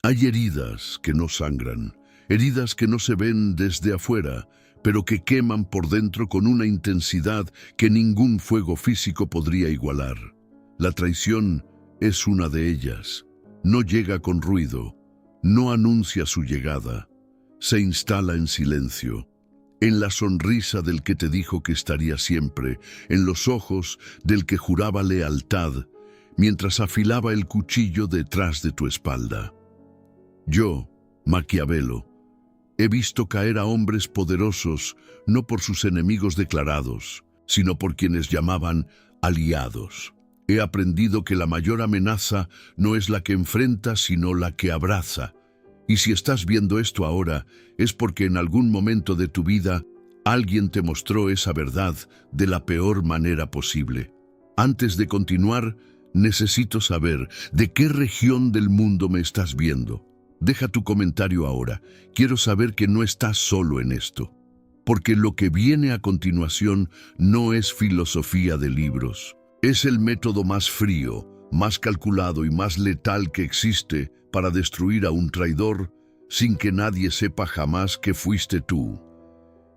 Hay heridas que no sangran, heridas que no se ven desde afuera, pero que queman por dentro con una intensidad que ningún fuego físico podría igualar. La traición es una de ellas. No llega con ruido, no anuncia su llegada. Se instala en silencio, en la sonrisa del que te dijo que estaría siempre, en los ojos del que juraba lealtad, mientras afilaba el cuchillo detrás de tu espalda. Yo, Maquiavelo, he visto caer a hombres poderosos no por sus enemigos declarados, sino por quienes llamaban aliados. He aprendido que la mayor amenaza no es la que enfrenta, sino la que abraza. Y si estás viendo esto ahora, es porque en algún momento de tu vida alguien te mostró esa verdad de la peor manera posible. Antes de continuar, necesito saber de qué región del mundo me estás viendo. Deja tu comentario ahora. Quiero saber que no estás solo en esto. Porque lo que viene a continuación no es filosofía de libros. Es el método más frío, más calculado y más letal que existe para destruir a un traidor sin que nadie sepa jamás que fuiste tú.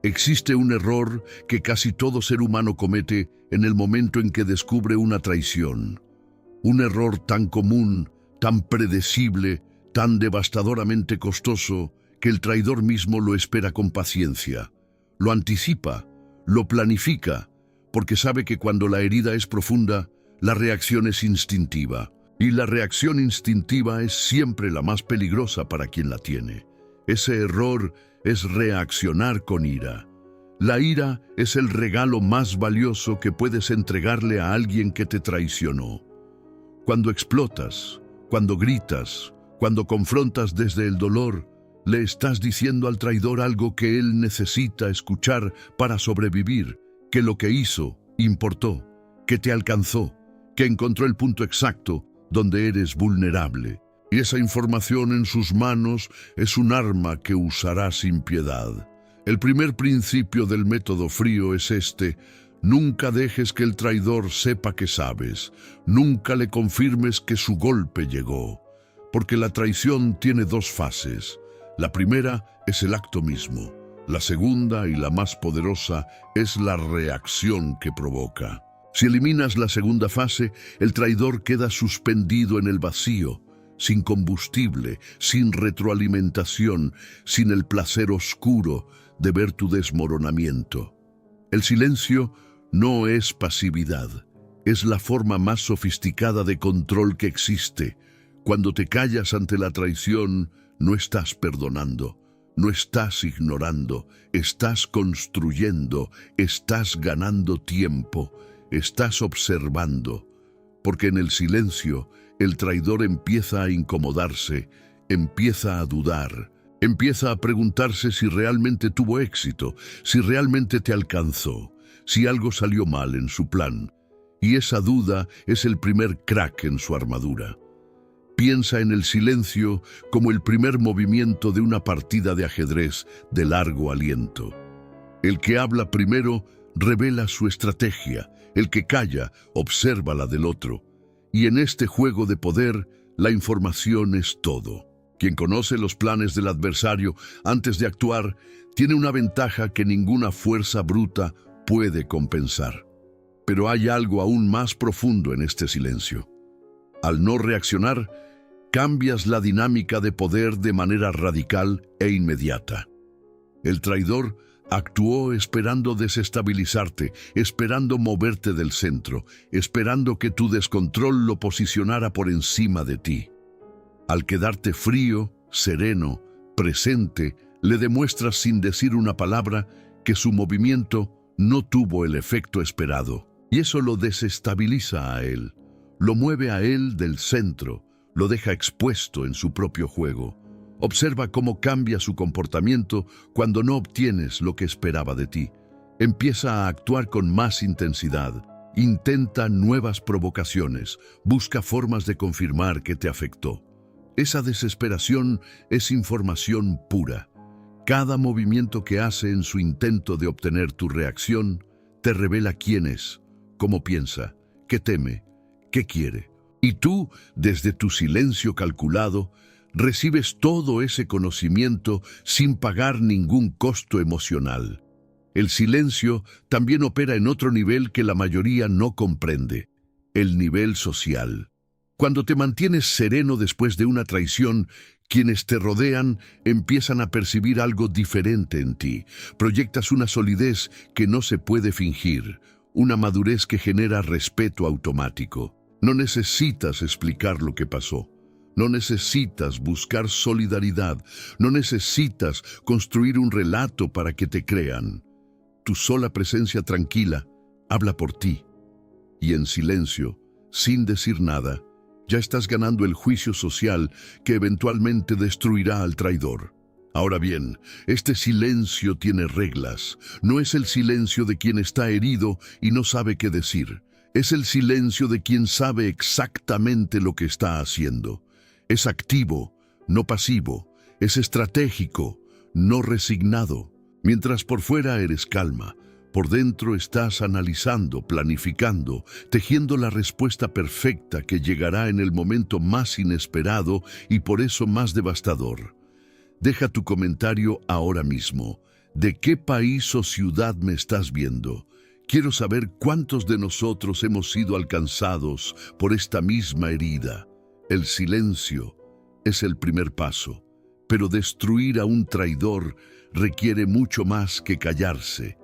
Existe un error que casi todo ser humano comete en el momento en que descubre una traición. Un error tan común, tan predecible, tan devastadoramente costoso, que el traidor mismo lo espera con paciencia. Lo anticipa, lo planifica, porque sabe que cuando la herida es profunda, la reacción es instintiva. Y la reacción instintiva es siempre la más peligrosa para quien la tiene. Ese error es reaccionar con ira. La ira es el regalo más valioso que puedes entregarle a alguien que te traicionó. Cuando explotas, cuando gritas, cuando confrontas desde el dolor, le estás diciendo al traidor algo que él necesita escuchar para sobrevivir, que lo que hizo importó, que te alcanzó, que encontró el punto exacto donde eres vulnerable. Y esa información en sus manos es un arma que usará sin piedad. El primer principio del método frío es este: nunca dejes que el traidor sepa que sabes, nunca le confirmes que su golpe llegó. Porque la traición tiene dos fases. La primera es el acto mismo. La segunda y la más poderosa es la reacción que provoca. Si eliminas la segunda fase, el traidor queda suspendido en el vacío, sin combustible, sin retroalimentación, sin el placer oscuro de ver tu desmoronamiento. El silencio no es pasividad, es la forma más sofisticada de control que existe. Cuando te callas ante la traición, no estás perdonando, no estás ignorando, estás construyendo, estás ganando tiempo, estás observando. Porque en el silencio, el traidor empieza a incomodarse, empieza a dudar, empieza a preguntarse si realmente tuvo éxito, si realmente te alcanzó, si algo salió mal en su plan. Y esa duda es el primer crack en su armadura. Piensa en el silencio como el primer movimiento de una partida de ajedrez de largo aliento. El que habla primero revela su estrategia, el que calla observa la del otro. Y en este juego de poder, la información es todo. Quien conoce los planes del adversario antes de actuar tiene una ventaja que ninguna fuerza bruta puede compensar. Pero hay algo aún más profundo en este silencio. Al no reaccionar, cambias la dinámica de poder de manera radical e inmediata. El traidor actuó esperando desestabilizarte, esperando moverte del centro, esperando que tu descontrol lo posicionara por encima de ti. Al quedarte frío, sereno, presente, le demuestras sin decir una palabra que su movimiento no tuvo el efecto esperado. Y eso lo desestabiliza a él, lo mueve a él del centro, lo deja expuesto en su propio juego. Observa cómo cambia su comportamiento cuando no obtienes lo que esperaba de ti. Empieza a actuar con más intensidad, intenta nuevas provocaciones, busca formas de confirmar que te afectó. Esa desesperación es información pura. Cada movimiento que hace en su intento de obtener tu reacción te revela quién es, cómo piensa, qué teme, qué quiere. Y tú, desde tu silencio calculado, Recibes todo ese conocimiento sin pagar ningún costo emocional. El silencio también opera en otro nivel que la mayoría no comprende, el nivel social. Cuando te mantienes sereno después de una traición, quienes te rodean empiezan a percibir algo diferente en ti. Proyectas una solidez que no se puede fingir, una madurez que genera respeto automático. No necesitas explicar lo que pasó. No necesitas buscar solidaridad. No necesitas construir un relato para que te crean. Tu sola presencia tranquila habla por ti. Y en silencio, sin decir nada, ya estás ganando el juicio social que eventualmente destruirá al traidor. Ahora bien, este silencio tiene reglas. No es el silencio de quien está herido y no sabe qué decir. Es el silencio de quien sabe exactamente lo que está haciendo. Es activo, no pasivo. Es estratégico, no resignado. Mientras por fuera eres calma, por dentro estás analizando, planificando, tejiendo la respuesta perfecta que llegará en el momento más inesperado y por eso más devastador. Deja tu comentario ahora mismo. ¿De qué país o ciudad me estás viendo? Quiero saber cuántos de nosotros hemos sido alcanzados por esta misma herida. El silencio es el primer paso, pero destruir a un traidor requiere mucho más que callarse.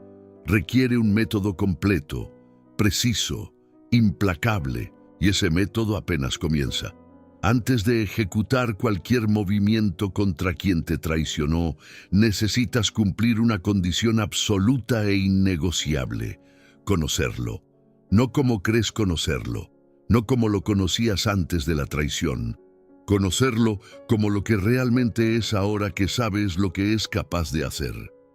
Requiere un método completo, preciso, implacable, y ese método apenas comienza. Antes de ejecutar cualquier movimiento contra quien te traicionó, necesitas cumplir una condición absoluta e innegociable: conocerlo. No como crees conocerlo, no como lo conocías antes de la traición. Conocerlo como lo que realmente es ahora que sabes lo que es capaz de hacer.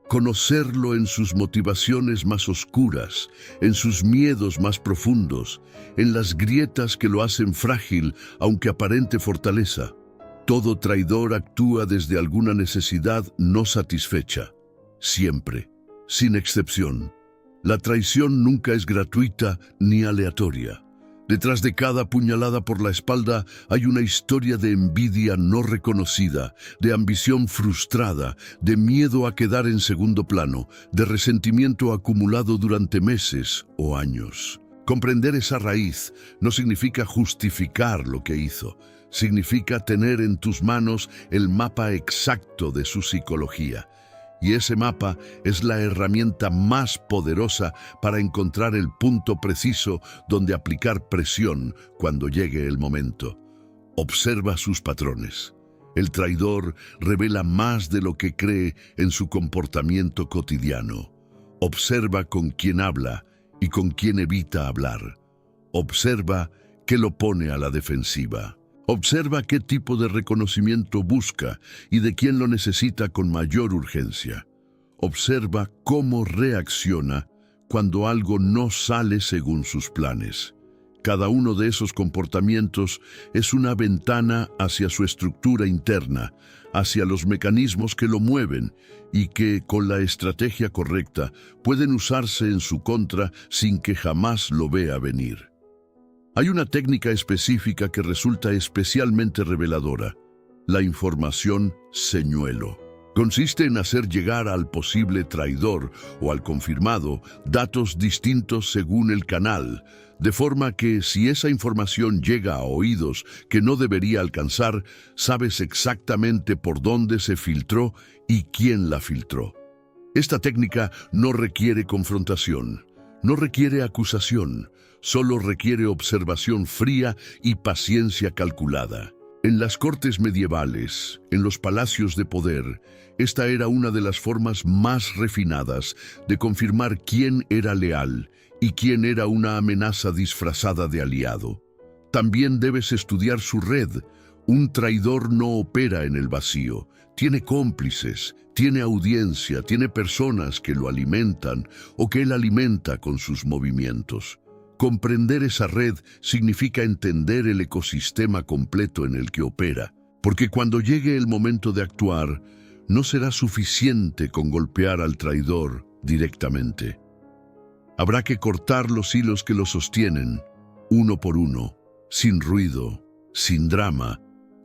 Conocerlo en sus motivaciones más oscuras, en sus miedos más profundos, en las grietas que lo hacen frágil, aunque aparente fortaleza. Todo traidor actúa desde alguna necesidad no satisfecha. Siempre, sin excepción. La traición nunca es gratuita ni aleatoria. Detrás de cada puñalada por la espalda hay una historia de envidia no reconocida, de ambición frustrada, de miedo a quedar en segundo plano, de resentimiento acumulado durante meses o años. Comprender esa raíz no significa justificar lo que hizo, significa tener en tus manos el mapa exacto de su psicología. Y ese mapa es la herramienta más poderosa para encontrar el punto preciso donde aplicar presión cuando llegue el momento. Observa sus patrones. El traidor revela más de lo que cree en su comportamiento cotidiano. Observa con quién habla y con quién evita hablar. Observa qué lo pone a la defensiva. Observa qué tipo de reconocimiento busca y de quién lo necesita con mayor urgencia. Observa cómo reacciona cuando algo no sale según sus planes. Cada uno de esos comportamientos es una ventana hacia su estructura interna, hacia los mecanismos que lo mueven y que, con la estrategia correcta, pueden usarse en su contra sin que jamás lo vea venir. Hay una técnica específica que resulta especialmente reveladora: la información señuelo. Consiste en hacer llegar al posible traidor o al confirmado datos distintos según el canal, de forma que si esa información llega a oídos que no debería alcanzar, sabes exactamente por dónde se filtró y quién la filtró. Esta técnica no requiere confrontación, no requiere acusación, solo requiere observación fría y paciencia calculada. En las cortes medievales, en los palacios de poder, esta era una de las formas más refinadas de confirmar quién era leal y quién era una amenaza disfrazada de aliado. También debes estudiar su red. Un traidor no opera en el vacío. Tiene cómplices, tiene audiencia, tiene personas que lo alimentan o que él alimenta con sus movimientos. Comprender esa red significa entender el ecosistema completo en el que opera, porque cuando llegue el momento de actuar, no será suficiente con golpear al traidor directamente. Habrá que cortar los hilos que lo sostienen, uno por uno, sin ruido, sin drama,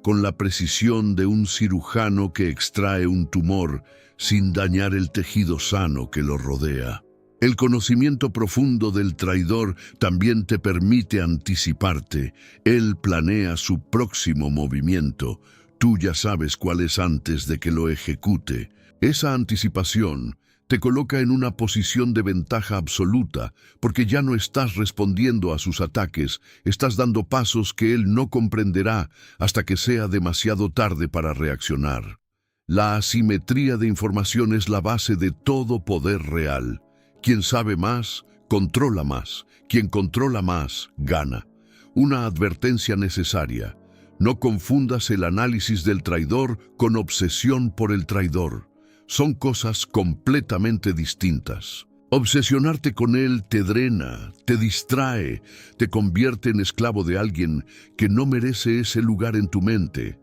con la precisión de un cirujano que extrae un tumor sin dañar el tejido sano que lo rodea. El conocimiento profundo del traidor también te permite anticiparte. Él planea su próximo movimiento. Tú ya sabes cuál es antes de que lo ejecute. Esa anticipación te coloca en una posición de ventaja absoluta, porque ya no estás respondiendo a sus ataques, estás dando pasos que él no comprenderá hasta que sea demasiado tarde para reaccionar. La asimetría de información es la base de todo poder real. Quien sabe más, controla más. Quien controla más, gana. Una advertencia necesaria. No confundas el análisis del traidor con obsesión por el traidor. Son cosas completamente distintas. Obsesionarte con él te drena, te distrae, te convierte en esclavo de alguien que no merece ese lugar en tu mente.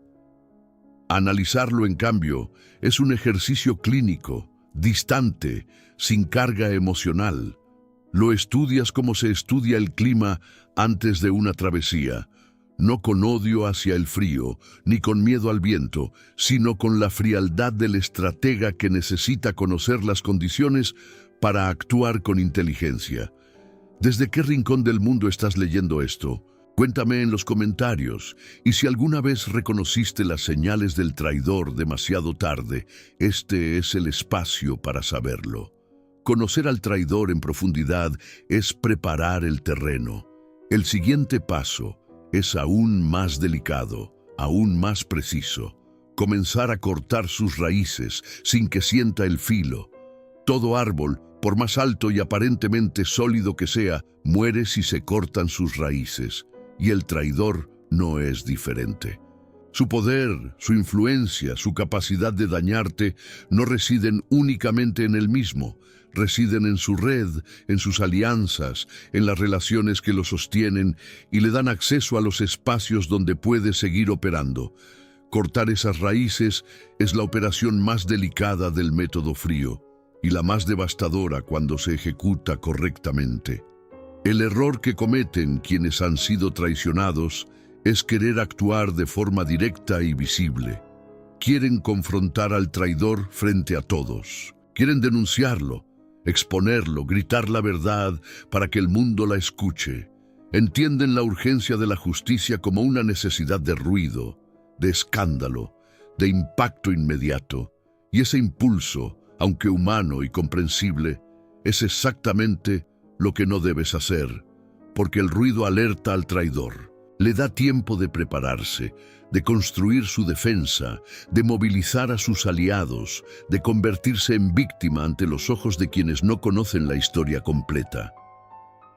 Analizarlo, en cambio, es un ejercicio clínico, distante, sin carga emocional. Lo estudias como se estudia el clima antes de una travesía, no con odio hacia el frío, ni con miedo al viento, sino con la frialdad del estratega que necesita conocer las condiciones para actuar con inteligencia. ¿Desde qué rincón del mundo estás leyendo esto? Cuéntame en los comentarios, y si alguna vez reconociste las señales del traidor demasiado tarde, este es el espacio para saberlo. Conocer al traidor en profundidad es preparar el terreno. El siguiente paso es aún más delicado, aún más preciso. Comenzar a cortar sus raíces sin que sienta el filo. Todo árbol, por más alto y aparentemente sólido que sea, muere si se cortan sus raíces. Y el traidor no es diferente. Su poder, su influencia, su capacidad de dañarte no residen únicamente en él mismo, residen en su red, en sus alianzas, en las relaciones que lo sostienen y le dan acceso a los espacios donde puede seguir operando. Cortar esas raíces es la operación más delicada del método frío y la más devastadora cuando se ejecuta correctamente. El error que cometen quienes han sido traicionados es querer actuar de forma directa y visible. Quieren confrontar al traidor frente a todos. Quieren denunciarlo, exponerlo, gritar la verdad para que el mundo la escuche. Entienden la urgencia de la justicia como una necesidad de ruido, de escándalo, de impacto inmediato. Y ese impulso, aunque humano y comprensible, es exactamente lo que no debes hacer, porque el ruido alerta al traidor. Le da tiempo de prepararse, de construir su defensa, de movilizar a sus aliados, de convertirse en víctima ante los ojos de quienes no conocen la historia completa.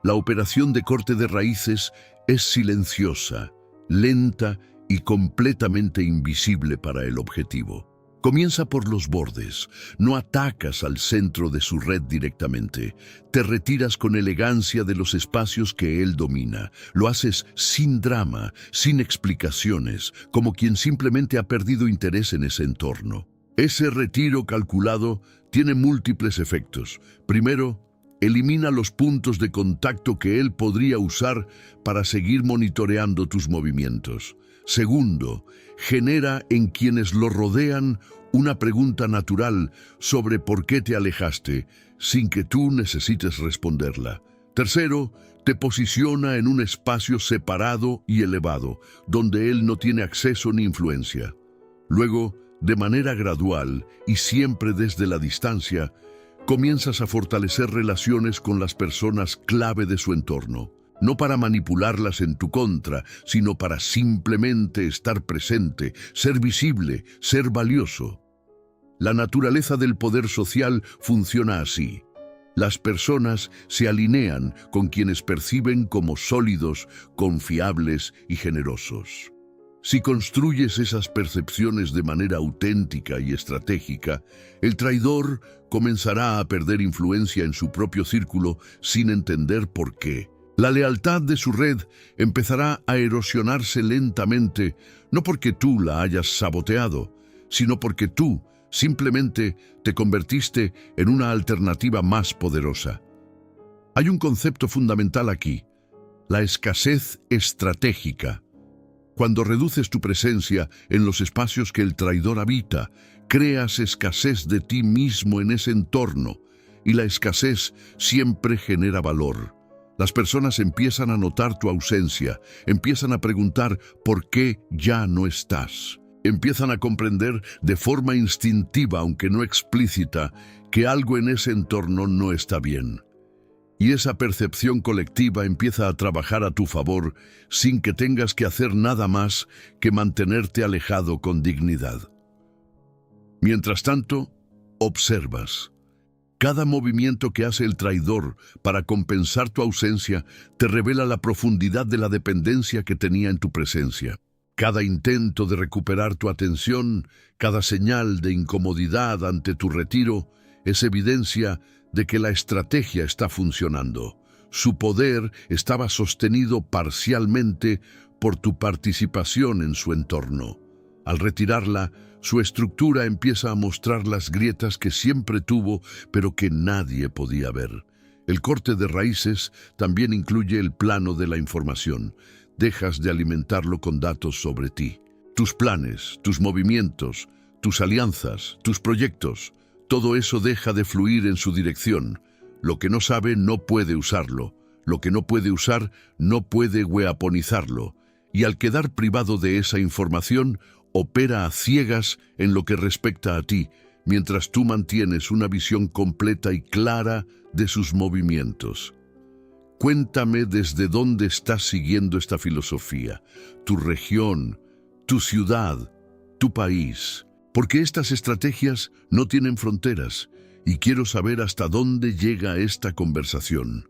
La operación de corte de raíces es silenciosa, lenta y completamente invisible para el objetivo. Comienza por los bordes, no atacas al centro de su red directamente, te retiras con elegancia de los espacios que él domina, lo haces sin drama, sin explicaciones, como quien simplemente ha perdido interés en ese entorno. Ese retiro calculado tiene múltiples efectos. Primero, elimina los puntos de contacto que él podría usar para seguir monitoreando tus movimientos. Segundo, genera en quienes lo rodean una pregunta natural sobre por qué te alejaste, sin que tú necesites responderla. Tercero, te posiciona en un espacio separado y elevado, donde él no tiene acceso ni influencia. Luego, de manera gradual y siempre desde la distancia, comienzas a fortalecer relaciones con las personas clave de su entorno. No para manipularlas en tu contra, sino para simplemente estar presente, ser visible, ser valioso. La naturaleza del poder social funciona así. Las personas se alinean con quienes perciben como sólidos, confiables y generosos. Si construyes esas percepciones de manera auténtica y estratégica, el traidor comenzará a perder influencia en su propio círculo sin entender por qué. La lealtad de su red empezará a erosionarse lentamente, no porque tú la hayas saboteado, sino porque tú simplemente te convertiste en una alternativa más poderosa. Hay un concepto fundamental aquí: la escasez estratégica. Cuando reduces tu presencia en los espacios que el traidor habita, creas escasez de ti mismo en ese entorno, y la escasez siempre genera valor. Las personas empiezan a notar tu ausencia, empiezan a preguntar por qué ya no estás. Empiezan a comprender de forma instintiva, aunque no explícita, que algo en ese entorno no está bien. Y esa percepción colectiva empieza a trabajar a tu favor sin que tengas que hacer nada más que mantenerte alejado con dignidad. Mientras tanto, observas. Cada movimiento que hace el traidor para compensar tu ausencia te revela la profundidad de la dependencia que tenía en tu presencia. Cada intento de recuperar tu atención, cada señal de incomodidad ante tu retiro, es evidencia de que la estrategia está funcionando. Su poder estaba sostenido parcialmente por tu participación en su entorno. Al retirarla, su estructura empieza a mostrar las grietas que siempre tuvo, pero que nadie podía ver. El corte de raíces también incluye el plano de la información. Dejas de alimentarlo con datos sobre ti. Tus planes, tus movimientos, tus alianzas, tus proyectos, todo eso deja de fluir en su dirección. Lo que no sabe no puede usarlo. Lo que no puede usar no puede weaponizarlo. Y al quedar privado de esa información, opera a ciegas en lo que respecta a ti, mientras tú mantienes una visión completa y clara de sus movimientos. Cuéntame desde dónde estás siguiendo esta filosofía, tu región, tu ciudad, tu país, porque estas estrategias no tienen fronteras y quiero saber hasta dónde llega esta conversación.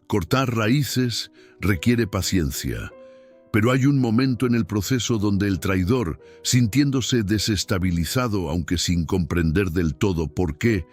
Cortar raíces requiere paciencia, pero hay un momento en el proceso donde el traidor, sintiéndose desestabilizado aunque sin comprender del todo por qué,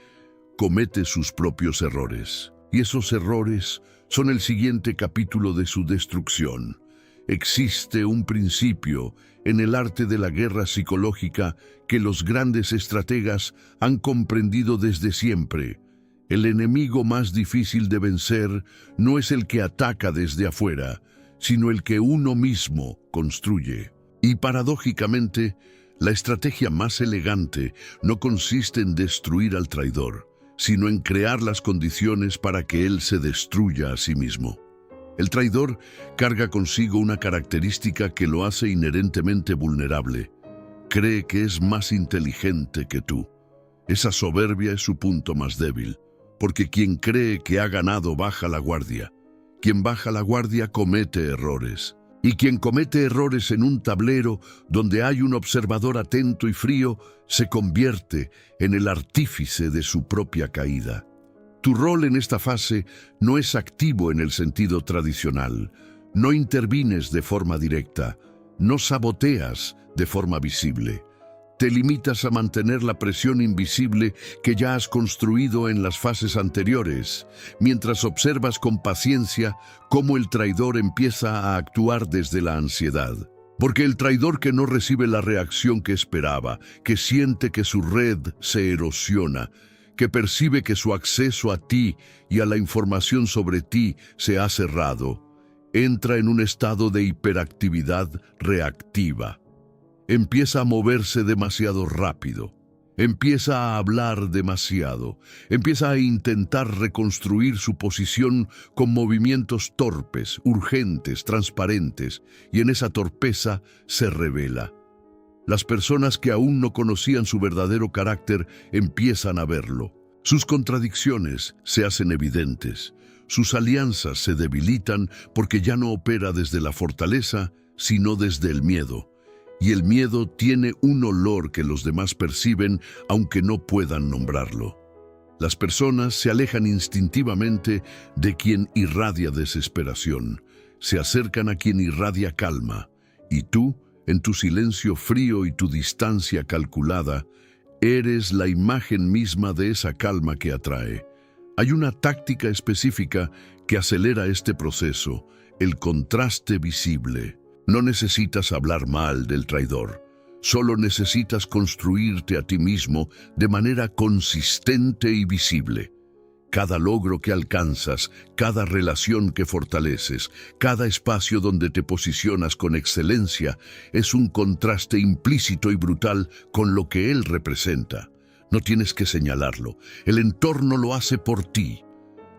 comete sus propios errores. Y esos errores son el siguiente capítulo de su destrucción. Existe un principio en el arte de la guerra psicológica que los grandes estrategas han comprendido desde siempre. El enemigo más difícil de vencer no es el que ataca desde afuera, sino el que uno mismo construye. Y paradójicamente, la estrategia más elegante no consiste en destruir al traidor, sino en crear las condiciones para que él se destruya a sí mismo. El traidor carga consigo una característica que lo hace inherentemente vulnerable. Cree que es más inteligente que tú. Esa soberbia es su punto más débil, porque quien cree que ha ganado baja la guardia. Quien baja la guardia comete errores. Y quien comete errores en un tablero donde hay un observador atento y frío, se convierte en el artífice de su propia caída. Tu rol en esta fase no es activo en el sentido tradicional. No intervienes de forma directa, no saboteas de forma visible. Te limitas a mantener la presión invisible que ya has construido en las fases anteriores, mientras observas con paciencia cómo el traidor empieza a actuar desde la ansiedad. Porque el traidor que no recibe la reacción que esperaba, que siente que su red se erosiona, que percibe que su acceso a ti y a la información sobre ti se ha cerrado, entra en un estado de hiperactividad reactiva. Empieza a moverse demasiado rápido, empieza a hablar demasiado, empieza a intentar reconstruir su posición con movimientos torpes, urgentes, transparentes, y en esa torpeza se revela. Las personas que aún no conocían su verdadero carácter empiezan a verlo. Sus contradicciones se hacen evidentes, sus alianzas se debilitan porque ya no opera desde la fortaleza, sino desde el miedo. Y el miedo tiene un olor que los demás perciben aunque no puedan nombrarlo. Las personas se alejan instintivamente de quien irradia desesperación, se acercan a quien irradia calma, y tú, en tu silencio frío y tu distancia calculada, eres la imagen misma de esa calma que atrae. Hay una táctica específica que acelera este proceso, el contraste visible. No necesitas hablar mal del traidor, solo necesitas construirte a ti mismo de manera consistente y visible. Cada logro que alcanzas, cada relación que fortaleces, cada espacio donde te posicionas con excelencia, es un contraste implícito y brutal con lo que él representa. No tienes que señalarlo, el entorno lo hace por ti.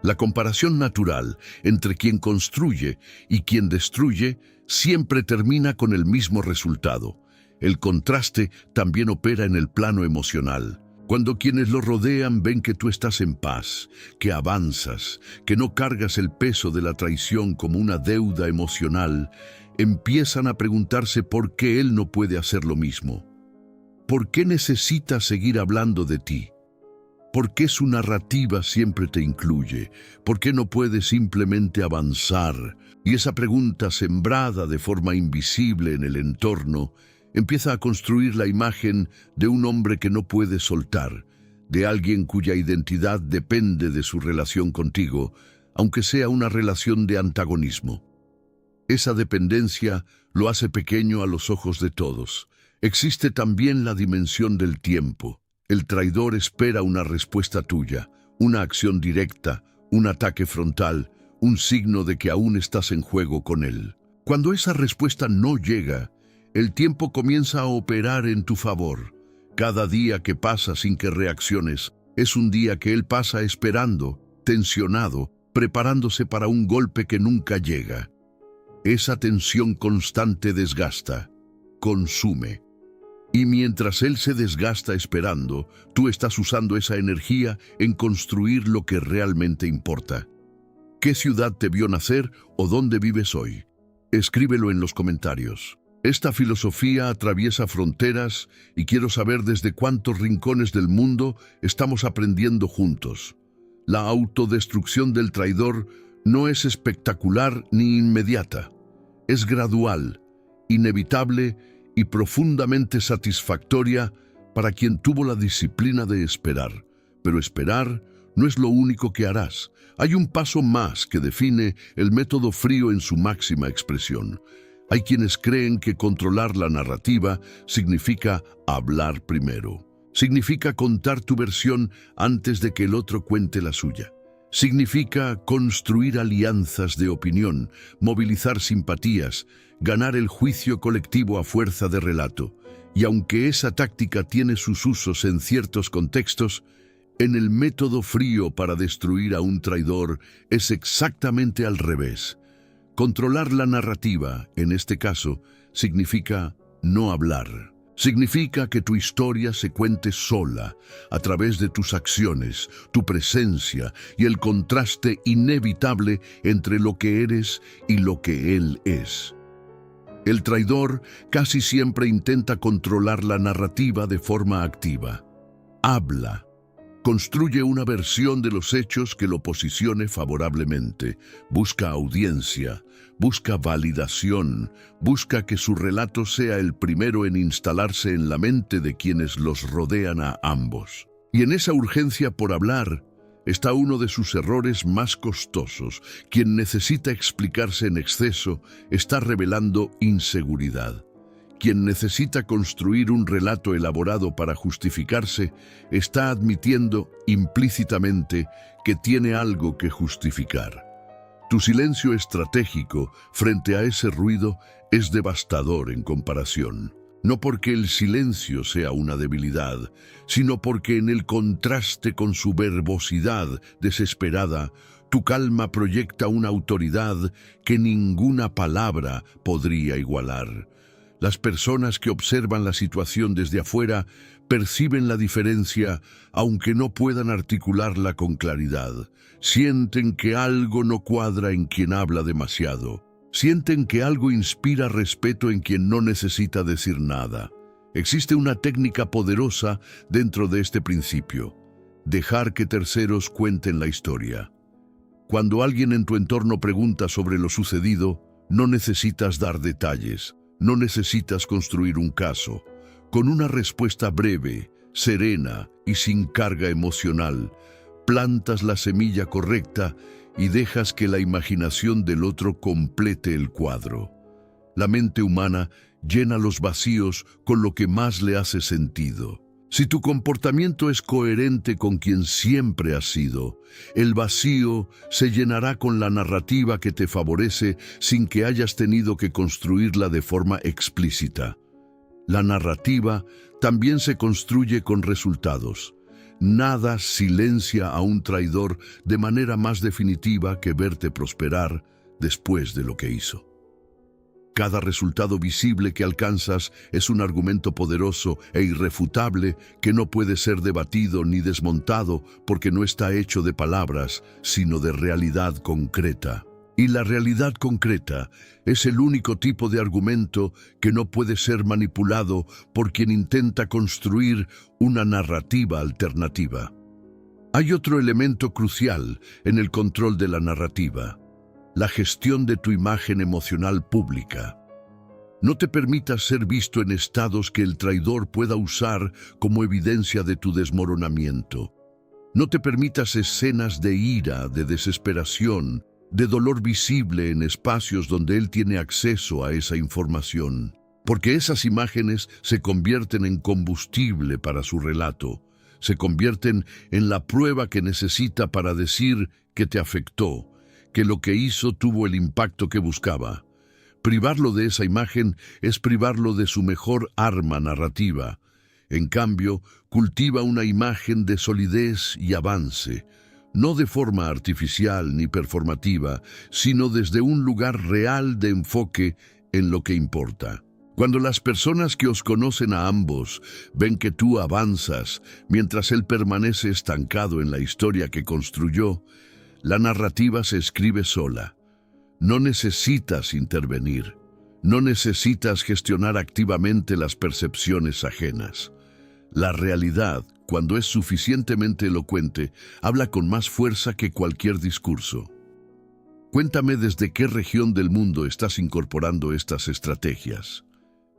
La comparación natural entre quien construye y quien destruye siempre termina con el mismo resultado. El contraste también opera en el plano emocional. Cuando quienes lo rodean ven que tú estás en paz, que avanzas, que no cargas el peso de la traición como una deuda emocional, empiezan a preguntarse por qué él no puede hacer lo mismo. ¿Por qué necesita seguir hablando de ti? ¿Por qué su narrativa siempre te incluye? ¿Por qué no puede simplemente avanzar? Y esa pregunta, sembrada de forma invisible en el entorno, empieza a construir la imagen de un hombre que no puede soltar, de alguien cuya identidad depende de su relación contigo, aunque sea una relación de antagonismo. Esa dependencia lo hace pequeño a los ojos de todos. Existe también la dimensión del tiempo. El traidor espera una respuesta tuya, una acción directa, un ataque frontal, un signo de que aún estás en juego con él. Cuando esa respuesta no llega, el tiempo comienza a operar en tu favor. Cada día que pasa sin que reacciones es un día que él pasa esperando, tensionado, preparándose para un golpe que nunca llega. Esa tensión constante desgasta, consume. Y mientras él se desgasta esperando, tú estás usando esa energía en construir lo que realmente importa. ¿Qué ciudad te vio nacer o dónde vives hoy? Escríbelo en los comentarios. Esta filosofía atraviesa fronteras y quiero saber desde cuántos rincones del mundo estamos aprendiendo juntos. La autodestrucción del traidor no es espectacular ni inmediata. Es gradual, inevitable y profundamente satisfactoria para quien tuvo la disciplina de esperar. Pero esperar no es lo único que harás. Hay un paso más que define el método frío en su máxima expresión. Hay quienes creen que controlar la narrativa significa hablar primero. Significa contar tu versión antes de que el otro cuente la suya. Significa construir alianzas de opinión, movilizar simpatías, ganar el juicio colectivo a fuerza de relato. Y aunque esa táctica tiene sus usos en ciertos contextos, en el método frío para destruir a un traidor es exactamente al revés. Controlar la narrativa, en este caso, significa no hablar. Significa que tu historia se cuente sola, a través de tus acciones, tu presencia y el contraste inevitable entre lo que eres y lo que él es. El traidor casi siempre intenta controlar la narrativa de forma activa. Habla. Construye una versión de los hechos que lo posicione favorablemente. Busca audiencia, busca validación, busca que su relato sea el primero en instalarse en la mente de quienes los rodean a ambos. Y en esa urgencia por hablar está uno de sus errores más costosos. Quien necesita explicarse en exceso está revelando inseguridad. Quien necesita construir un relato elaborado para justificarse está admitiendo implícitamente que tiene algo que justificar. Tu silencio estratégico frente a ese ruido es devastador en comparación. No porque el silencio sea una debilidad, sino porque en el contraste con su verbosidad desesperada, tu calma proyecta una autoridad que ninguna palabra podría igualar. Las personas que observan la situación desde afuera perciben la diferencia, aunque no puedan articularla con claridad. Sienten que algo no cuadra en quien habla demasiado. Sienten que algo inspira respeto en quien no necesita decir nada. Existe una técnica poderosa dentro de este principio: dejar que terceros cuenten la historia. Cuando alguien en tu entorno pregunta sobre lo sucedido, no necesitas dar detalles. No necesitas construir un caso. Con una respuesta breve, serena y sin carga emocional, plantas la semilla correcta y dejas que la imaginación del otro complete el cuadro. La mente humana llena los vacíos con lo que más le hace sentido. Si tu comportamiento es coherente con quien siempre has sido, el vacío se llenará con la narrativa que te favorece sin que hayas tenido que construirla de forma explícita. La narrativa también se construye con resultados. Nada silencia a un traidor de manera más definitiva que verte prosperar después de lo que hizo. Cada resultado visible que alcanzas es un argumento poderoso e irrefutable que no puede ser debatido ni desmontado porque no está hecho de palabras, sino de realidad concreta. Y la realidad concreta es el único tipo de argumento que no puede ser manipulado por quien intenta construir una narrativa alternativa. Hay otro elemento crucial en el control de la narrativa: la gestión de tu imagen emocional pública. No te permitas ser visto en estados que el traidor pueda usar como evidencia de tu desmoronamiento. No te permitas escenas de ira, de desesperación, de dolor visible en espacios donde él tiene acceso a esa información, porque esas imágenes se convierten en combustible para su relato, se convierten en la prueba que necesita para decir que te afectó, que lo que hizo tuvo el impacto que buscaba. Privarlo de esa imagen es privarlo de su mejor arma narrativa. En cambio, cultiva una imagen de solidez y avance, no de forma artificial ni performativa, sino desde un lugar real de enfoque en lo que importa. Cuando las personas que os conocen a ambos ven que tú avanzas mientras él permanece estancado en la historia que construyó, la narrativa se escribe sola. No necesitas intervenir. No necesitas gestionar activamente las percepciones ajenas. La realidad, cuando es suficientemente elocuente, habla con más fuerza que cualquier discurso. Cuéntame desde qué región del mundo estás incorporando estas estrategias.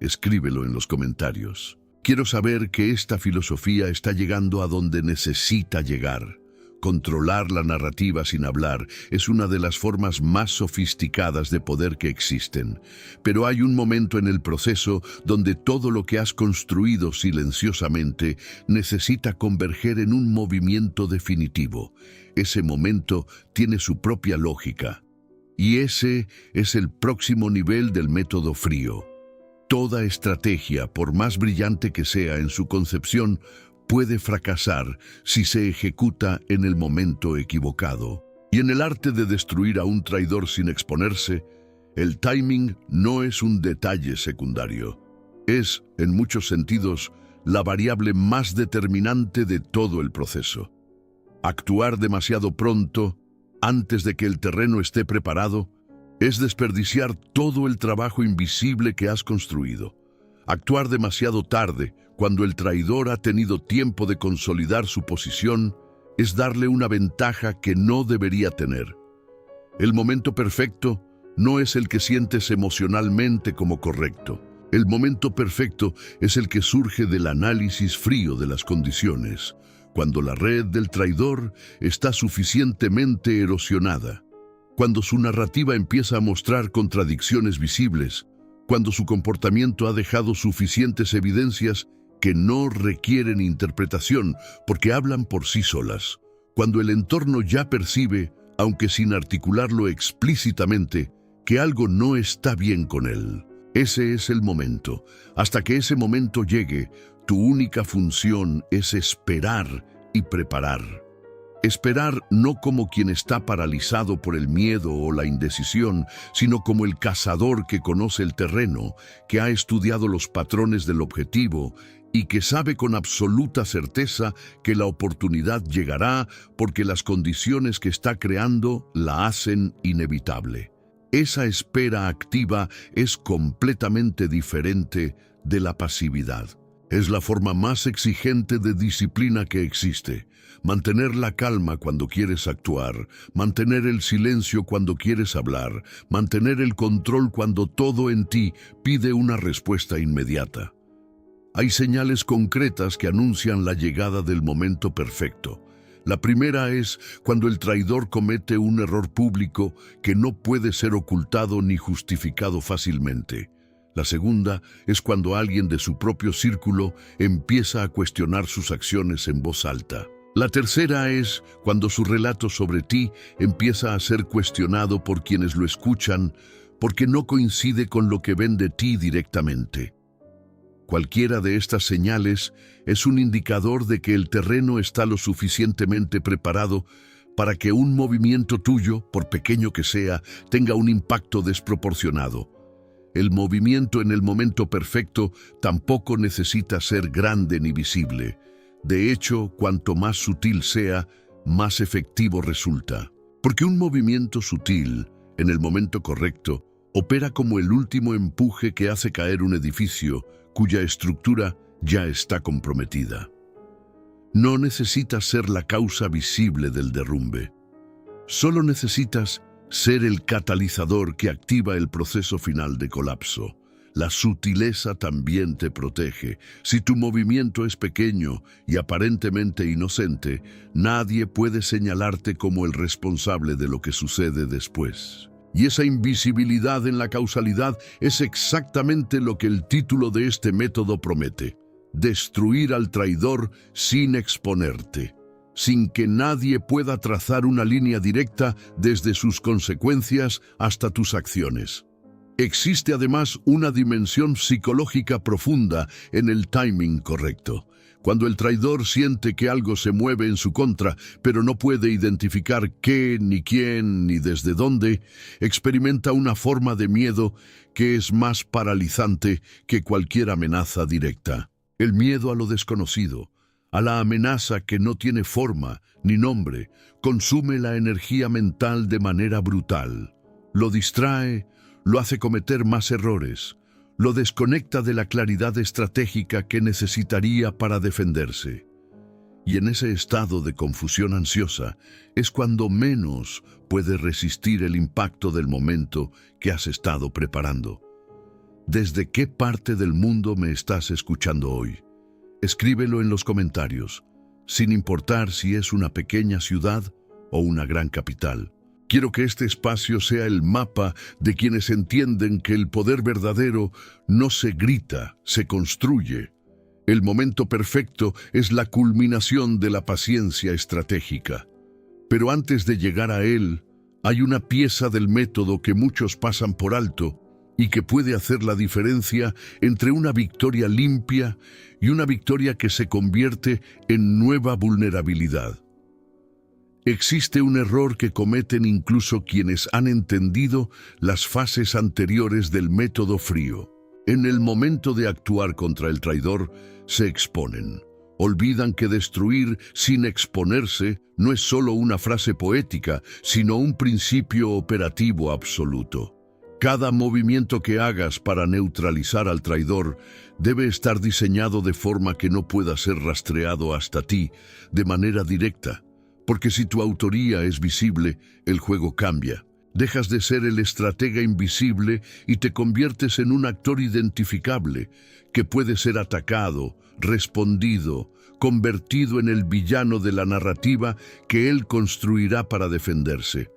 Escríbelo en los comentarios. Quiero saber que esta filosofía está llegando a donde necesita llegar. Controlar la narrativa sin hablar es una de las formas más sofisticadas de poder que existen. Pero hay un momento en el proceso donde todo lo que has construido silenciosamente necesita converger en un movimiento definitivo. Ese momento tiene su propia lógica. Y ese es el próximo nivel del método frío. Toda estrategia, por más brillante que sea en su concepción, puede fracasar si se ejecuta en el momento equivocado. Y en el arte de destruir a un traidor sin exponerse, el timing no es un detalle secundario. Es, en muchos sentidos, la variable más determinante de todo el proceso. Actuar demasiado pronto, antes de que el terreno esté preparado, es desperdiciar todo el trabajo invisible que has construido. Actuar demasiado tarde, cuando el traidor ha tenido tiempo de consolidar su posición, es darle una ventaja que no debería tener. El momento perfecto no es el que sientes emocionalmente como correcto. El momento perfecto es el que surge del análisis frío de las condiciones, cuando la red del traidor está suficientemente erosionada, cuando su narrativa empieza a mostrar contradicciones visibles, cuando su comportamiento ha dejado suficientes evidencias que no requieren interpretación porque hablan por sí solas, cuando el entorno ya percibe, aunque sin articularlo explícitamente, que algo no está bien con él. Ese es el momento. Hasta que ese momento llegue, tu única función es esperar y preparar. Esperar no como quien está paralizado por el miedo o la indecisión, sino como el cazador que conoce el terreno, que ha estudiado los patrones del objetivo y que sabe con absoluta certeza que la oportunidad llegará porque las condiciones que está creando la hacen inevitable. Esa espera activa es completamente diferente de la pasividad. Es la forma más exigente de disciplina que existe. Mantener la calma cuando quieres actuar, mantener el silencio cuando quieres hablar, mantener el control cuando todo en ti pide una respuesta inmediata. Hay señales concretas que anuncian la llegada del momento perfecto. La primera es cuando el traidor comete un error público que no puede ser ocultado ni justificado fácilmente. La segunda es cuando alguien de su propio círculo empieza a cuestionar sus acciones en voz alta. La tercera es cuando su relato sobre ti empieza a ser cuestionado por quienes lo escuchan porque no coincide con lo que ven de ti directamente. Cualquiera de estas señales es un indicador de que el terreno está lo suficientemente preparado para que un movimiento tuyo, por pequeño que sea, tenga un impacto desproporcionado. El movimiento en el momento perfecto tampoco necesita ser grande ni visible. De hecho, cuanto más sutil sea, más efectivo resulta. Porque un movimiento sutil, en el momento correcto, opera como el último empuje que hace caer un edificio cuya estructura ya está comprometida. No necesitas ser la causa visible del derrumbe. Solo necesitas ser el catalizador que activa el proceso final de colapso. La sutileza también te protege. Si tu movimiento es pequeño y aparentemente inocente, nadie puede señalarte como el responsable de lo que sucede después. Y esa invisibilidad en la causalidad es exactamente lo que el título de este método promete: destruir al traidor sin exponerte, sin que nadie pueda trazar una línea directa desde sus consecuencias hasta tus acciones. Existe además una dimensión psicológica profunda en el timing correcto. Cuando el traidor siente que algo se mueve en su contra, pero no puede identificar qué, ni quién, ni desde dónde, experimenta una forma de miedo que es más paralizante que cualquier amenaza directa. El miedo a lo desconocido, a la amenaza que no tiene forma ni nombre, consume la energía mental de manera brutal. Lo distrae, lo hace cometer más errores, lo desconecta de la claridad estratégica que necesitaría para defenderse. Y en ese estado de confusión ansiosa es cuando menos puede resistir el impacto del momento que has estado preparando. ¿Desde qué parte del mundo me estás escuchando hoy? Escríbelo en los comentarios, sin importar si es una pequeña ciudad o una gran capital. Quiero que este espacio sea el mapa de quienes entienden que el poder verdadero no se grita, se construye. El momento perfecto es la culminación de la paciencia estratégica. Pero antes de llegar a él, hay una pieza del método que muchos pasan por alto y que puede hacer la diferencia entre una victoria limpia y una victoria que se convierte en nueva vulnerabilidad. Existe un error que cometen incluso quienes han entendido las fases anteriores del método frío. En el momento de actuar contra el traidor, se exponen. Olvidan que destruir sin exponerse no es solo una frase poética, sino un principio operativo absoluto. Cada movimiento que hagas para neutralizar al traidor debe estar diseñado de forma que no pueda ser rastreado hasta ti de manera directa. Porque si tu autoría es visible, el juego cambia. Dejas de ser el estratega invisible y te conviertes en un actor identificable que puede ser atacado, respondido, convertido en el villano de la narrativa que él construirá para defenderse.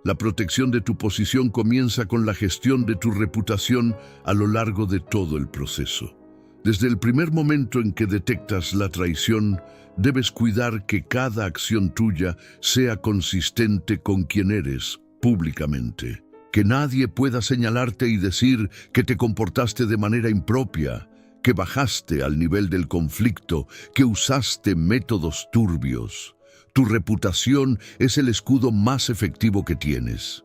La protección de tu posición comienza con la gestión de tu reputación a lo largo de todo el proceso. Desde el primer momento en que detectas la traición, debes cuidar que cada acción tuya sea consistente con quien eres, públicamente. Que nadie pueda señalarte y decir que te comportaste de manera impropia, que bajaste al nivel del conflicto, que usaste métodos turbios. Tu reputación es el escudo más efectivo que tienes.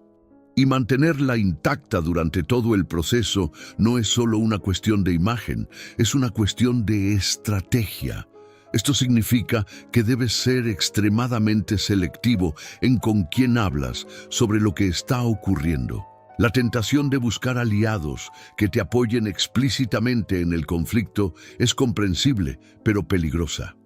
Y mantenerla intacta durante todo el proceso no es solo una cuestión de imagen, es una cuestión de estrategia. Esto significa que debes ser extremadamente selectivo en con quién hablas sobre lo que está ocurriendo. La tentación de buscar aliados que te apoyen explícitamente en el conflicto es comprensible, pero peligrosa.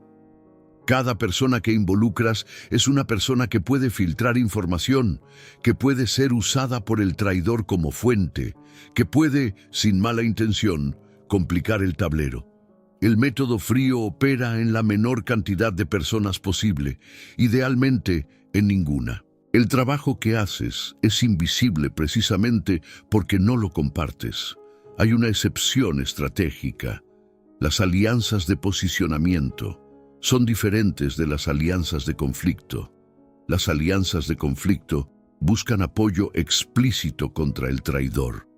Cada persona que involucras es una persona que puede filtrar información, que puede ser usada por el traidor como fuente, que puede, sin mala intención, complicar el tablero. El método frío opera en la menor cantidad de personas posible, idealmente en ninguna. El trabajo que haces es invisible precisamente porque no lo compartes. Hay una excepción estratégica. Las alianzas de posicionamiento son diferentes de las alianzas de conflicto. Las alianzas de conflicto buscan apoyo explícito contra el traidor.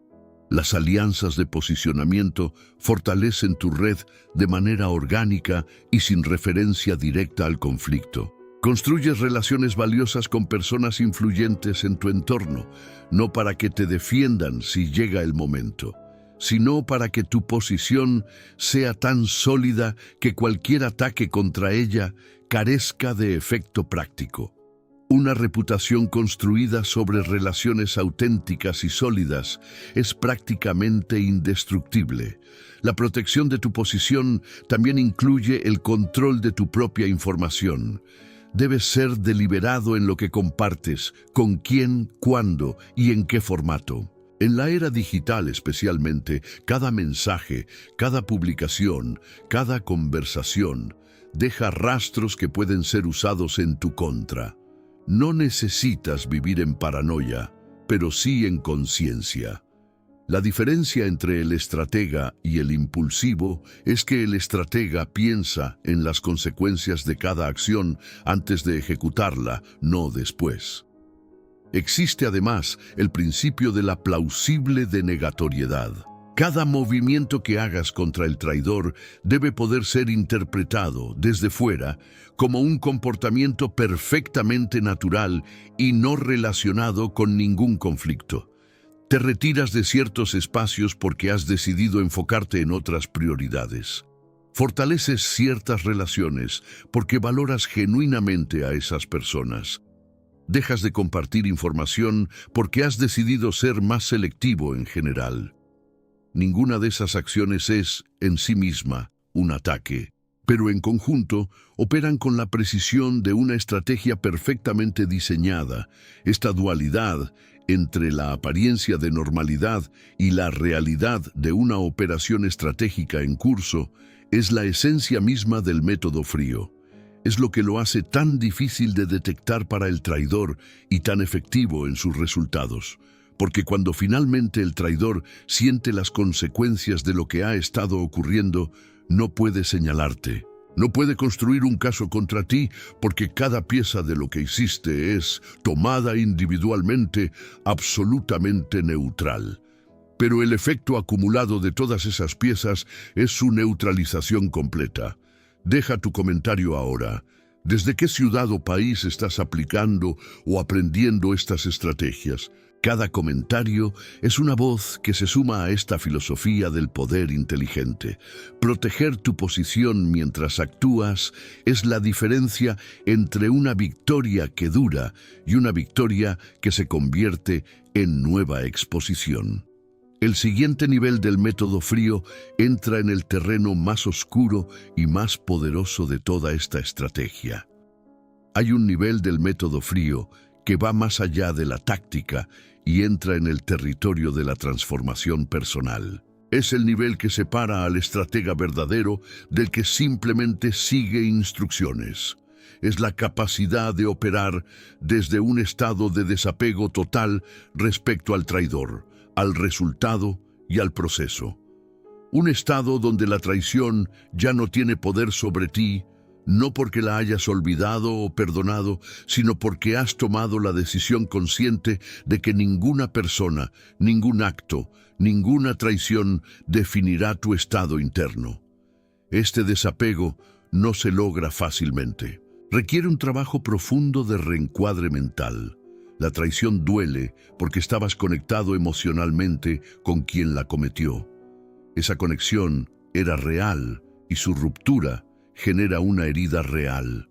Las alianzas de posicionamiento fortalecen tu red de manera orgánica y sin referencia directa al conflicto. Construyes relaciones valiosas con personas influyentes en tu entorno, no para que te defiendan si llega el momento, sino para que tu posición sea tan sólida que cualquier ataque contra ella carezca de efecto práctico. Una reputación construida sobre relaciones auténticas y sólidas es prácticamente indestructible. La protección de tu posición también incluye el control de tu propia información. Debes ser deliberado en lo que compartes, con quién, cuándo y en qué formato. En la era digital especialmente, cada mensaje, cada publicación, cada conversación deja rastros que pueden ser usados en tu contra. No necesitas vivir en paranoia, pero sí en conciencia. La diferencia entre el estratega y el impulsivo es que el estratega piensa en las consecuencias de cada acción antes de ejecutarla, no después. Existe además el principio de la plausible denegatoriedad. Cada movimiento que hagas contra el traidor debe poder ser interpretado desde fuera como un comportamiento perfectamente natural y no relacionado con ningún conflicto. Te retiras de ciertos espacios porque has decidido enfocarte en otras prioridades. Fortaleces ciertas relaciones porque valoras genuinamente a esas personas. Dejas de compartir información porque has decidido ser más selectivo en general. Ninguna de esas acciones es, en sí misma, un ataque, pero en conjunto operan con la precisión de una estrategia perfectamente diseñada. Esta dualidad entre la apariencia de normalidad y la realidad de una operación estratégica en curso es la esencia misma del método frío. Es lo que lo hace tan difícil de detectar para el traidor y tan efectivo en sus resultados. Porque cuando finalmente el traidor siente las consecuencias de lo que ha estado ocurriendo, no puede señalarte. No puede construir un caso contra ti porque cada pieza de lo que hiciste es, tomada individualmente, absolutamente neutral. Pero el efecto acumulado de todas esas piezas es su neutralización completa. Deja tu comentario ahora. ¿Desde qué ciudad o país estás aplicando o aprendiendo estas estrategias? Cada comentario es una voz que se suma a esta filosofía del poder inteligente. Proteger tu posición mientras actúas es la diferencia entre una victoria que dura y una victoria que se convierte en nueva exposición. El siguiente nivel del método frío entra en el terreno más oscuro y más poderoso de toda esta estrategia. Hay un nivel del método frío que va más allá de la táctica y entra en el territorio de la transformación personal. Es el nivel que separa al estratega verdadero del que simplemente sigue instrucciones. Es la capacidad de operar desde un estado de desapego total respecto al traidor, al resultado y al proceso. Un estado donde la traición ya no tiene poder sobre ti, no porque la hayas olvidado o perdonado, sino porque has tomado la decisión consciente de que ninguna persona, ningún acto, ninguna traición definirá tu estado interno. Este desapego no se logra fácilmente. Requiere un trabajo profundo de reencuadre mental. La traición duele porque estabas conectado emocionalmente con quien la cometió. Esa conexión era real y su ruptura genera una herida real.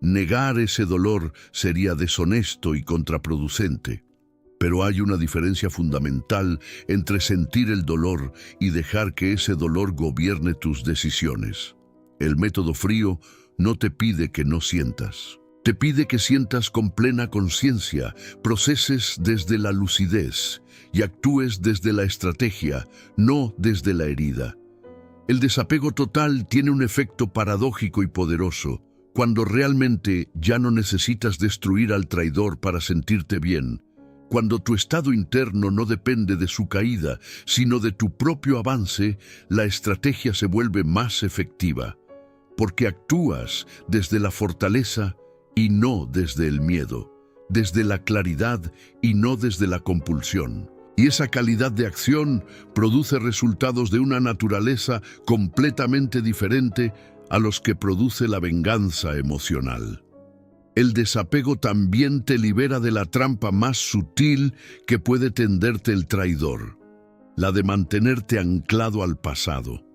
Negar ese dolor sería deshonesto y contraproducente. Pero hay una diferencia fundamental entre sentir el dolor y dejar que ese dolor gobierne tus decisiones. El método frío no te pide que no sientas. Te pide que sientas con plena conciencia, proceses desde la lucidez y actúes desde la estrategia, no desde la herida. El desapego total tiene un efecto paradójico y poderoso. Cuando realmente ya no necesitas destruir al traidor para sentirte bien, Cuando tu estado interno no depende de su caída, sino de tu propio avance, la estrategia se vuelve más efectiva, porque actúas desde la fortaleza y no desde el miedo, desde la claridad y no desde la compulsión. Y esa calidad de acción produce resultados de una naturaleza completamente diferente a los que produce la venganza emocional. El desapego también te libera de la trampa más sutil que puede tenderte el traidor, la de mantenerte anclado al pasado.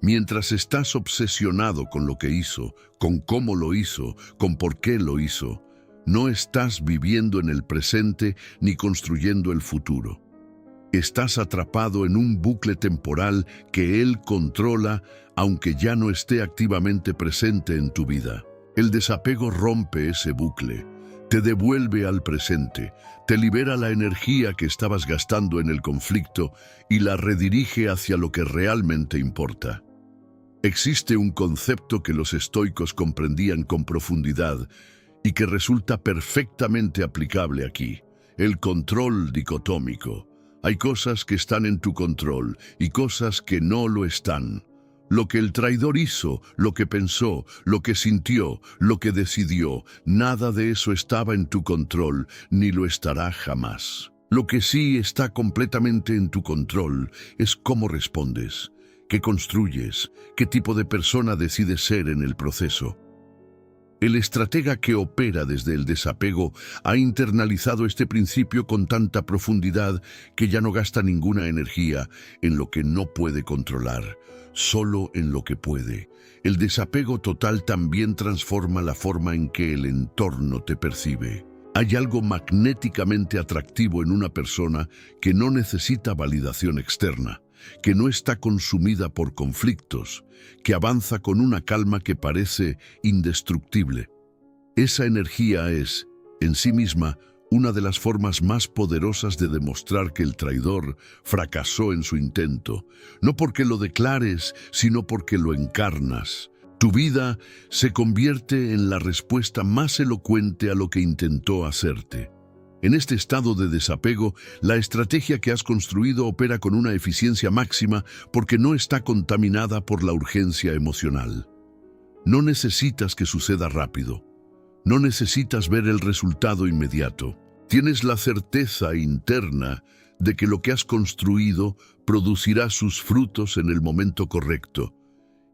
Mientras estás obsesionado con lo que hizo, con cómo lo hizo, con por qué lo hizo, no estás viviendo en el presente ni construyendo el futuro. Estás atrapado en un bucle temporal que él controla, aunque ya no esté activamente presente en tu vida. El desapego rompe ese bucle, te devuelve al presente, te libera la energía que estabas gastando en el conflicto y la redirige hacia lo que realmente importa. Existe un concepto que los estoicos comprendían con profundidad y que resulta perfectamente aplicable aquí: el control dicotómico. Hay cosas que están en tu control y cosas que no lo están. Lo que el traidor hizo, lo que pensó, lo que sintió, lo que decidió, nada de eso estaba en tu control, ni lo estará jamás. Lo que sí está completamente en tu control es cómo respondes, qué construyes, qué tipo de persona decides ser en el proceso. El estratega que opera desde el desapego ha internalizado este principio con tanta profundidad que ya no gasta ninguna energía en lo que no puede controlar, solo en lo que puede. El desapego total también transforma la forma en que el entorno te percibe. Hay algo magnéticamente atractivo en una persona que no necesita validación externa, que no está consumida por conflictos, que avanza con una calma que parece indestructible. Esa energía es, en sí misma, una de las formas más poderosas de demostrar que el traidor fracasó en su intento, no porque lo declares, sino porque lo encarnas. Tu vida se convierte en la respuesta más elocuente a lo que intentó hacerte. En este estado de desapego, la estrategia que has construido opera con una eficiencia máxima porque no está contaminada por la urgencia emocional. No necesitas que suceda rápido. No necesitas ver el resultado inmediato. Tienes la certeza interna de que lo que has construido producirá sus frutos en el momento correcto.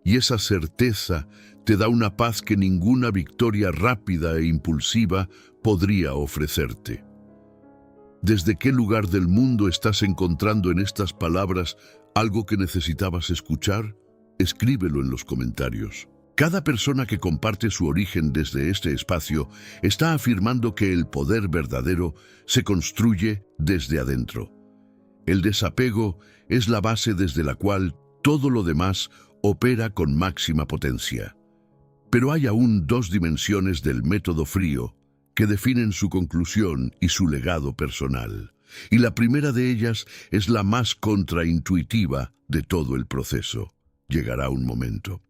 Y esa certeza te da una paz que ninguna victoria rápida e impulsiva podría ofrecerte. ¿Desde qué lugar del mundo estás encontrando en estas palabras algo que necesitabas escuchar? Escríbelo en los comentarios. Cada persona que comparte su origen desde este espacio está afirmando que el poder verdadero se construye desde adentro. El desapego es la base desde la cual todo lo demás opera con máxima potencia. Pero hay aún dos dimensiones del método frío que definen su conclusión y su legado personal. Y la primera de ellas es la más contraintuitiva de todo el proceso. Llegará un momento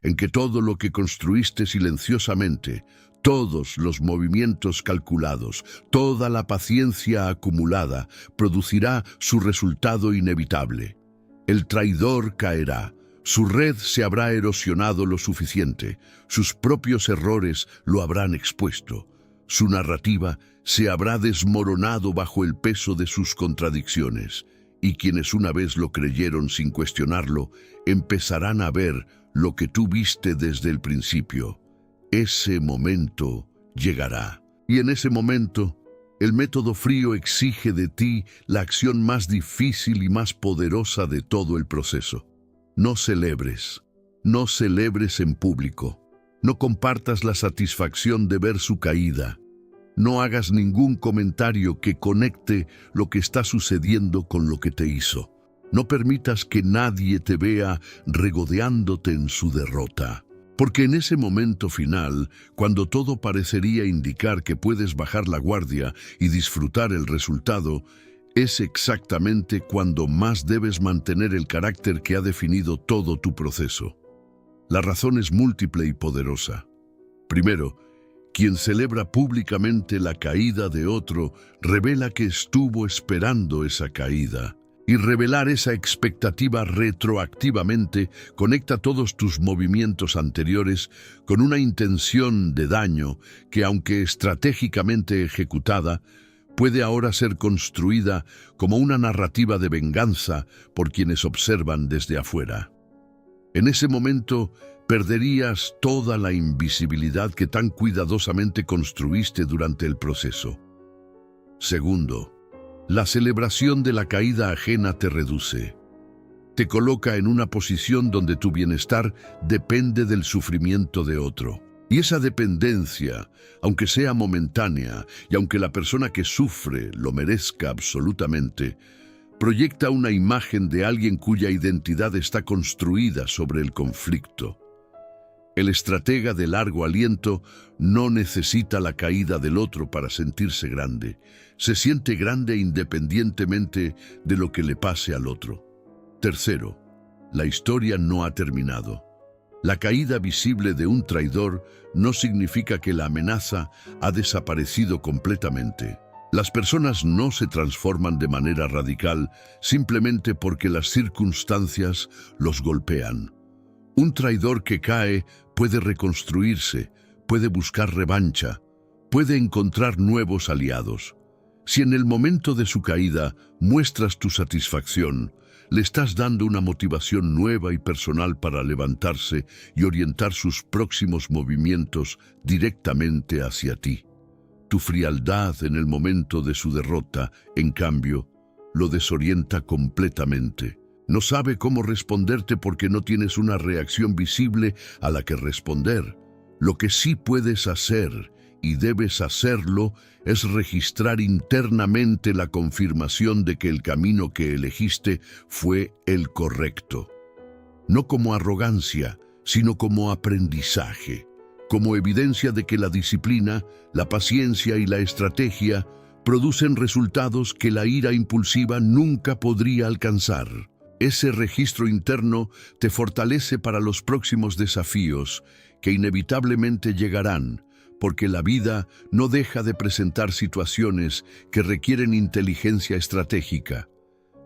en que todo lo que construiste silenciosamente, todos los movimientos calculados, toda la paciencia acumulada, producirá su resultado inevitable. El traidor caerá. Su red se habrá erosionado lo suficiente, sus propios errores lo habrán expuesto, su narrativa se habrá desmoronado bajo el peso de sus contradicciones, y quienes una vez lo creyeron sin cuestionarlo, empezarán a ver lo que tú viste desde el principio. Ese momento llegará, y en ese momento, el método frío exige de ti la acción más difícil y más poderosa de todo el proceso. No celebres en público. No compartas la satisfacción de ver su caída. No hagas ningún comentario que conecte lo que está sucediendo con lo que te hizo. No permitas que nadie te vea regodeándote en su derrota. Porque en ese momento final, cuando todo parecería indicar que puedes bajar la guardia y disfrutar el resultado, es exactamente cuando más debes mantener el carácter que ha definido todo tu proceso. La razón es múltiple y poderosa. Primero, Quien celebra públicamente la caída de otro revela que estuvo esperando esa caída. Y revelar esa expectativa retroactivamente conecta todos tus movimientos anteriores con una intención de daño que, aunque estratégicamente ejecutada, puede ahora ser construida como una narrativa de venganza por quienes observan desde afuera. En ese momento, perderías toda la invisibilidad que tan cuidadosamente construiste durante el proceso. Segundo, la celebración de la caída ajena te reduce. Te coloca en una posición donde tu bienestar depende del sufrimiento de otro. Y esa dependencia, aunque sea momentánea y aunque la persona que sufre lo merezca absolutamente, proyecta una imagen de alguien cuya identidad está construida sobre el conflicto. El estratega de largo aliento no necesita la caída del otro para sentirse grande. Se siente grande independientemente de lo que le pase al otro. Tercero, la historia no ha terminado. La caída visible de un traidor no significa que la amenaza ha desaparecido completamente. Las personas no se transforman de manera radical simplemente porque las circunstancias los golpean. Un traidor que cae puede reconstruirse, puede buscar revancha, puede encontrar nuevos aliados. Si en el momento de su caída muestras tu satisfacción, le estás dando una motivación nueva y personal para levantarse y orientar sus próximos movimientos directamente hacia ti. Tu frialdad en el momento de su derrota, en cambio, lo desorienta completamente. No sabe cómo responderte porque no tienes una reacción visible a la que responder. Lo que sí puedes hacer, y debes hacerlo, es registrar internamente la confirmación de que el camino que elegiste fue el correcto. No como arrogancia, sino como aprendizaje, como evidencia de que la disciplina, la paciencia y la estrategia producen resultados que la ira impulsiva nunca podría alcanzar. Ese registro interno te fortalece para los próximos desafíos que inevitablemente llegarán, porque la vida no deja de presentar situaciones que requieren inteligencia estratégica.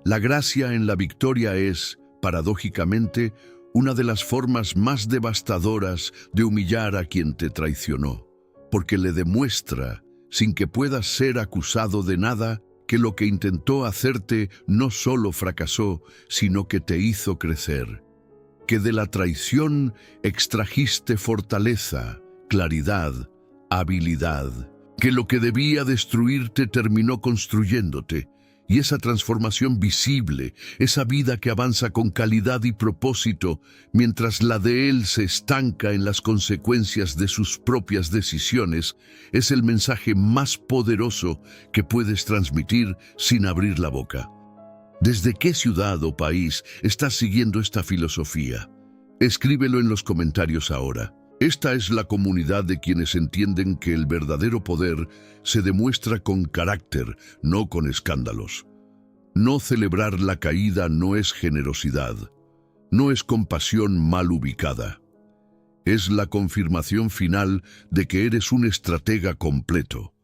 La gracia en la victoria es, paradójicamente, una de las formas más devastadoras de humillar a quien te traicionó, porque le demuestra, sin que puedas ser acusado de nada, que lo que intentó hacerte no solo fracasó, sino que te hizo crecer. Que de la traición extrajiste fortaleza, claridad, habilidad. Que lo que debía destruirte terminó construyéndote. Y esa transformación visible, esa vida que avanza con calidad y propósito, mientras la de él se estanca en las consecuencias de sus propias decisiones, es el mensaje más poderoso que puedes transmitir sin abrir la boca. ¿Desde qué ciudad o país estás siguiendo esta filosofía? Escríbelo en los comentarios ahora. Esta es la comunidad de quienes entienden que el verdadero poder se demuestra con carácter, no con escándalos. No celebrar la caída no es generosidad, no es compasión mal ubicada. Es la confirmación final de que eres un estratega completo,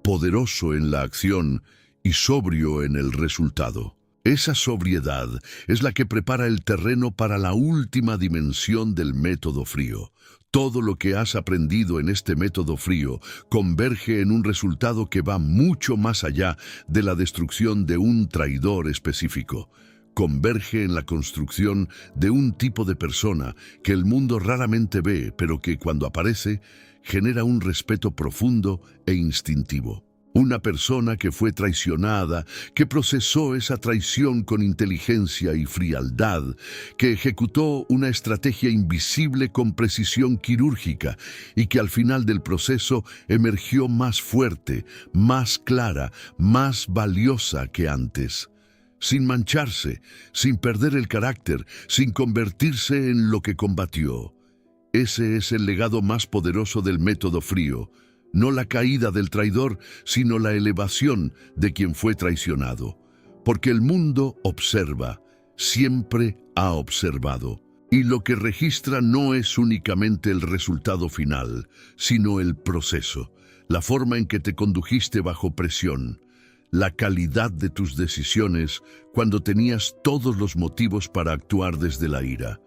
poderoso en la acción y sobrio en el resultado. Esa sobriedad es la que prepara el terreno para la última dimensión del método frío. Todo lo que has aprendido en este método frío converge en un resultado que va mucho más allá de la destrucción de un traidor específico. Converge en la construcción de un tipo de persona que el mundo raramente ve, pero que cuando aparece genera un respeto profundo e instintivo. Una persona que fue traicionada, que procesó esa traición con inteligencia y frialdad, que ejecutó una estrategia invisible con precisión quirúrgica y que al final del proceso emergió más fuerte, más clara, más valiosa que antes. Sin mancharse, sin perder el carácter, sin convertirse en lo que combatió. Ese es el legado más poderoso del método frío. No la caída del traidor, sino la elevación de quien fue traicionado. Porque el mundo observa, siempre ha observado. Y lo que registra no es únicamente el resultado final, sino el proceso, la forma en que te condujiste bajo presión, la calidad de tus decisiones cuando tenías todos los motivos para actuar desde la ira,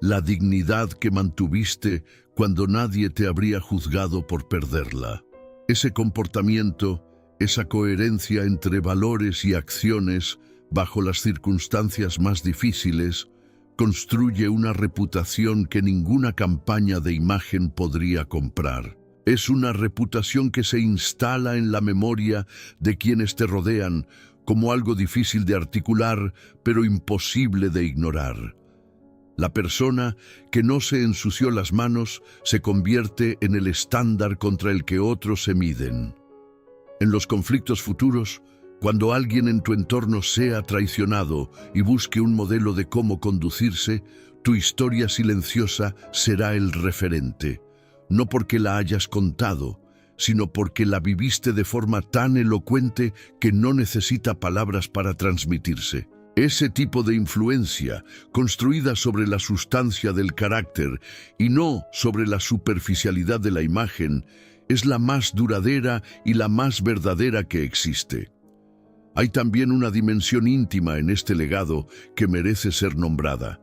la dignidad que mantuviste cuando nadie te habría juzgado por perderla. Ese comportamiento, esa coherencia entre valores y acciones bajo las circunstancias más difíciles, construye una reputación que ninguna campaña de imagen podría comprar. Es una reputación que se instala en la memoria de quienes te rodean como algo difícil de articular, pero imposible de ignorar. La persona que no se ensució las manos se convierte en el estándar contra el que otros se miden. En los conflictos futuros, cuando alguien en tu entorno sea traicionado y busque un modelo de cómo conducirse, tu historia silenciosa será el referente, no porque la hayas contado, sino porque la viviste de forma tan elocuente que no necesita palabras para transmitirse. Ese tipo de influencia, construida sobre la sustancia del carácter y no sobre la superficialidad de la imagen, es la más duradera y la más verdadera que existe. Hay también una dimensión íntima en este legado que merece ser nombrada.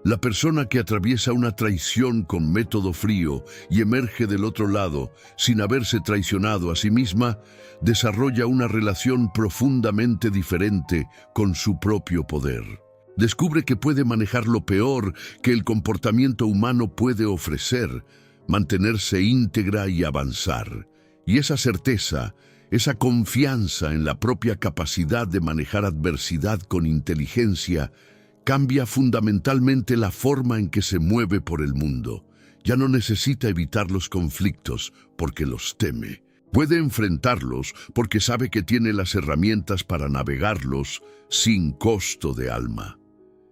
La persona que atraviesa una traición con método frío y emerge del otro lado sin haberse traicionado a sí misma, desarrolla una relación profundamente diferente con su propio poder. Descubre que puede manejar lo peor que el comportamiento humano puede ofrecer, mantenerse íntegra y avanzar. Y esa certeza, esa confianza en la propia capacidad de manejar adversidad con inteligencia, cambia fundamentalmente la forma en que se mueve por el mundo. Ya no necesita evitar los conflictos porque los teme. Puede enfrentarlos porque sabe que tiene las herramientas para navegarlos sin costo de alma.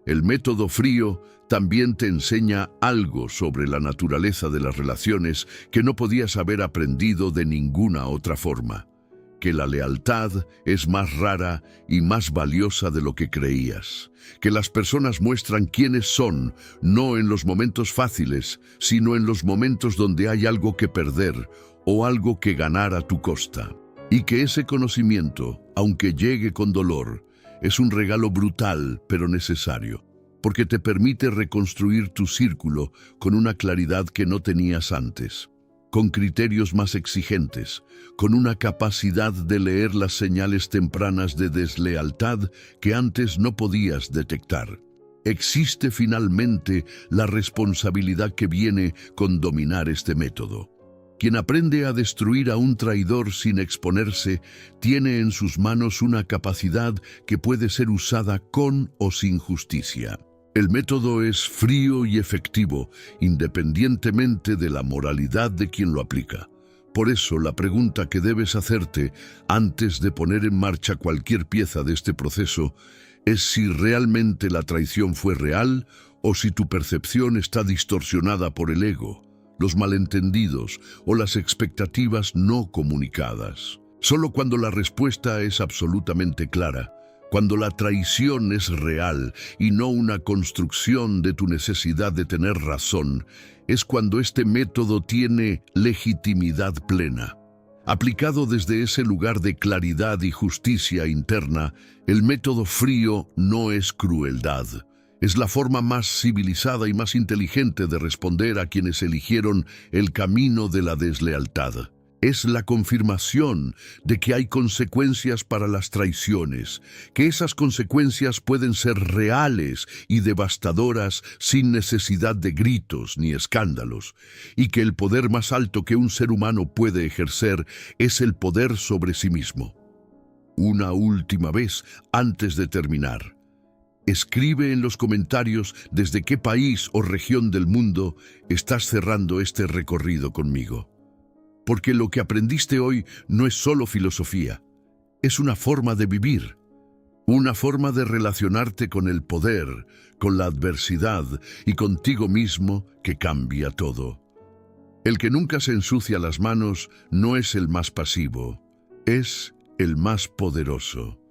El método frío también te enseña algo sobre la naturaleza de las relaciones que no podías haber aprendido de ninguna otra forma. Que la lealtad es más rara y más valiosa de lo que creías. Que las personas muestran quiénes son, no en los momentos fáciles, sino en los momentos donde hay algo que perder o algo que ganar a tu costa. Y que ese conocimiento, aunque llegue con dolor, es un regalo brutal pero necesario, porque te permite reconstruir tu círculo con una claridad que no tenías antes, con criterios más exigentes, con una capacidad de leer las señales tempranas de deslealtad que antes no podías detectar. Existe finalmente la responsabilidad que viene con dominar este método. Quien aprende a destruir a un traidor sin exponerse, tiene en sus manos una capacidad que puede ser usada con o sin justicia. El método es frío y efectivo, independientemente de la moralidad de quien lo aplica. Por eso, la pregunta que debes hacerte antes de poner en marcha cualquier pieza de este proceso es si realmente la traición fue real o si tu percepción está distorsionada por el ego, los malentendidos o las expectativas no comunicadas. Solo cuando la respuesta es absolutamente clara, cuando la traición es real y no una construcción de tu necesidad de tener razón, es cuando este método tiene legitimidad plena. Aplicado desde ese lugar de claridad y justicia interna, el método frío no es crueldad. Es la forma más civilizada y más inteligente de responder a quienes eligieron el camino de la deslealtad. Es la confirmación de que hay consecuencias para las traiciones, que esas consecuencias pueden ser reales y devastadoras sin necesidad de gritos ni escándalos, y que el poder más alto que un ser humano puede ejercer es el poder sobre sí mismo. Una última vez, antes de terminar, escribe en los comentarios desde qué país o región del mundo estás cerrando este recorrido conmigo. Porque lo que aprendiste hoy no es solo filosofía, es una forma de vivir, una forma de relacionarte con el poder, con la adversidad y contigo mismo que cambia todo. El que nunca se ensucia las manos no es el más pasivo, es el más poderoso.